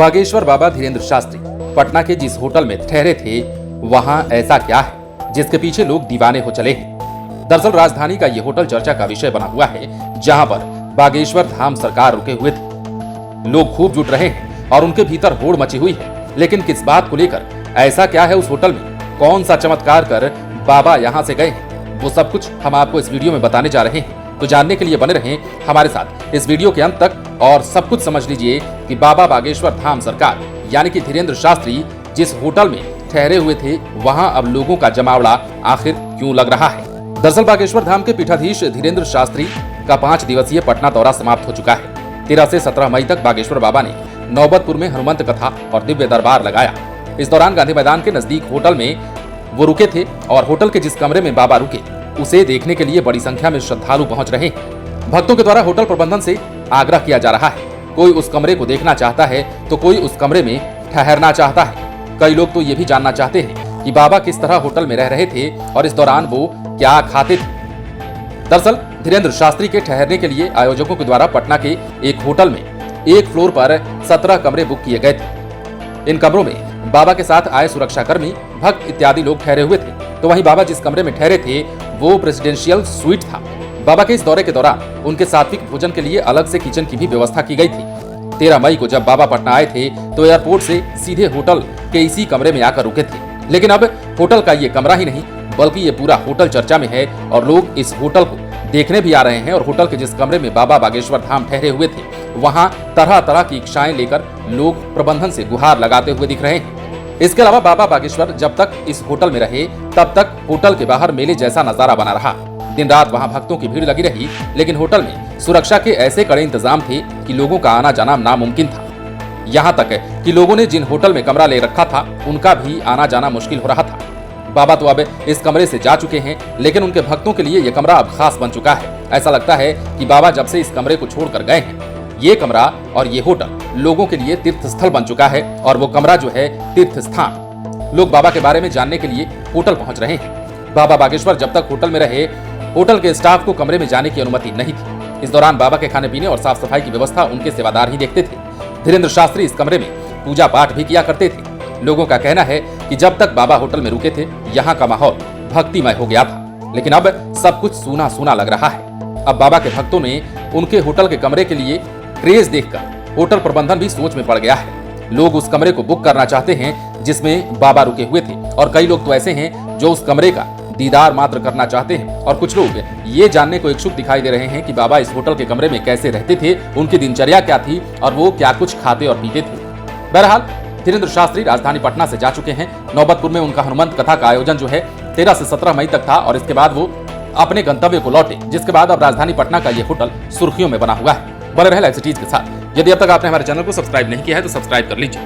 बागेश्वर बाबा धीरेन्द्र शास्त्री पटना के जिस होटल में ठहरे थे वहां ऐसा क्या है जिसके पीछे लोग दीवाने हो चले हैं। दरअसल राजधानी का यह होटल चर्चा का विषय बना हुआ है, जहां पर बागेश्वर धाम सरकार रुके हुए थे। लोग खूब जुट रहे हैं और उनके भीतर होड़ मची हुई है। लेकिन किस बात को लेकर, ऐसा क्या है उस होटल में, कौन सा चमत्कार कर बाबा यहां से गए हैं, वो सब कुछ हम आपको इस वीडियो में बताने जा रहे हैं। तो जानने के लिए बने रहें हमारे साथ इस वीडियो के अंत तक और सब कुछ समझ लीजिए कि बाबा बागेश्वर धाम सरकार यानी कि धीरेन्द्र शास्त्री जिस होटल में ठहरे हुए थे वहां अब लोगों का जमावड़ा आखिर क्यों लग रहा है। दरअसल बागेश्वर धाम के पीठाधीश धीरेन्द्र शास्त्री का 5 दिवसीय पटना दौरा समाप्त हो चुका है। 13 से 17 मई तक बागेश्वर बाबा ने नौबतपुर में हनुमंत कथा और दिव्य दरबार लगाया। इस दौरान गांधी मैदान के नजदीक होटल में वो रुके थे और होटल के जिस कमरे में बाबा रुके उसे देखने के लिए बड़ी संख्या में श्रद्धालु पहुंच रहे हैं। भक्तों के द्वारा होटल प्रबंधन से आग्रह किया जा रहा है, कोई उस कमरे को देखना चाहता है तो कोई उस कमरे में ठहरना चाहता है। कई लोग तो ये भी जानना चाहते हैं कि बाबा किस तरह होटल में रह रहे थे और इस दौरान वो क्या खाते थे। दरअसल धीरेन्द्र शास्त्री के ठहरने के लिए आयोजकों के द्वारा पटना के एक होटल में एक फ्लोर पर 17 कमरे बुक किए गए थे। इन कमरों में बाबा के साथ आए सुरक्षाकर्मी, भक्त इत्यादि लोग ठहरे हुए थे। तो वहीं बाबा जिस कमरे में ठहरे थे वो प्रेसिडेंशियल स्वीट था। बाबा के इस दौरे के दौरान उनके सात्विक भोजन के लिए अलग से किचन की भी व्यवस्था की गई थी। 13 मई को जब बाबा पटना आए थे तो एयरपोर्ट से सीधे होटल के इसी कमरे में आकर रुके थे। लेकिन अब होटल का ये कमरा ही नहीं बल्कि ये पूरा होटल चर्चा में है और लोग इस होटल को देखने भी आ रहे हैं। और होटल के जिस कमरे में बाबा बागेश्वर धाम ठहरे हुए थे वहां तरह तरह की इच्छाएं लेकर लोग प्रबंधन से गुहार लगाते हुए दिख रहे हैं। इसके अलावा बाबा बागेश्वर जब तक इस होटल में रहे तब तक होटल के बाहर मेले जैसा नजारा बना रहा। दिन रात वहां भक्तों की भीड़ लगी रही, लेकिन होटल में सुरक्षा के ऐसे कड़े इंतजाम थे कि लोगों का आना जाना नामुमकिन था। यहाँ तक कि लोगों ने जिन होटल में कमरा ले रखा था उनका भी आना जाना मुश्किल हो रहा था। बाबा तो अब इस कमरे से जा चुके हैं, लेकिन उनके भक्तों के लिए यह कमरा अब खास बन चुका है। ऐसा लगता है कि बाबा जब से इस कमरे को छोड़कर गए हैं ये कमरा और ये होटल लोगों के लिए तीर्थ स्थल बन चुका है और वो कमरा जो है तीर्थ स्थान। लोग बाबा के बारे में जानने के लिए होटल पहुंच रहे हैं। बाबा बागेश्वर जब तक होटल में रहे होटल के स्टाफ को कमरे में जाने की अनुमति नहीं थी। इस दौरान बाबा के खाने पीने और साफ सफाई की व्यवस्था उनके सेवादार ही देखते थे। धीरेन्द्र शास्त्री इस कमरे में पूजा पाठ भी किया करते थे। लोगों का कहना है कि जब तक बाबा होटल में रुके थे यहाँ का माहौल भक्तिमय हो गया था, लेकिन अब सब कुछ सूना सूना लग रहा है। अब बाबा के भक्तों में उनके होटल के कमरे के लिए क्रेज देखकर होटल प्रबंधन भी सोच में पड़ गया है। लोग उस कमरे को बुक करना चाहते हैं जिसमें बाबा रुके हुए थे और कई लोग तो ऐसे हैं जो उस कमरे का दीदार मात्र करना चाहते हैं और कुछ लोग ये जानने को इच्छुक दिखाई दे रहे हैं कि बाबा इस होटल के कमरे में कैसे रहते थे, उनकी दिनचर्या क्या थी और वो क्या कुछ खाते और पीते थे। बहरहाल धीरेन्द्र शास्त्री राजधानी पटना से जा चुके हैं। नौबतपुर में उनका हनुमंत कथा का आयोजन जो है 13 से 17 मई तक था और इसके बाद वो अपने गंतव्य को लौटे, जिसके बाद अब राजधानी पटना का ये होटल सुर्खियों में बना हुआ है। बने रहे लाइव सिटीज के साथ। यदि अब तक आपने हमारे चैनल को सब्सक्राइब नहीं किया है तो सब्सक्राइब कर लीजिए।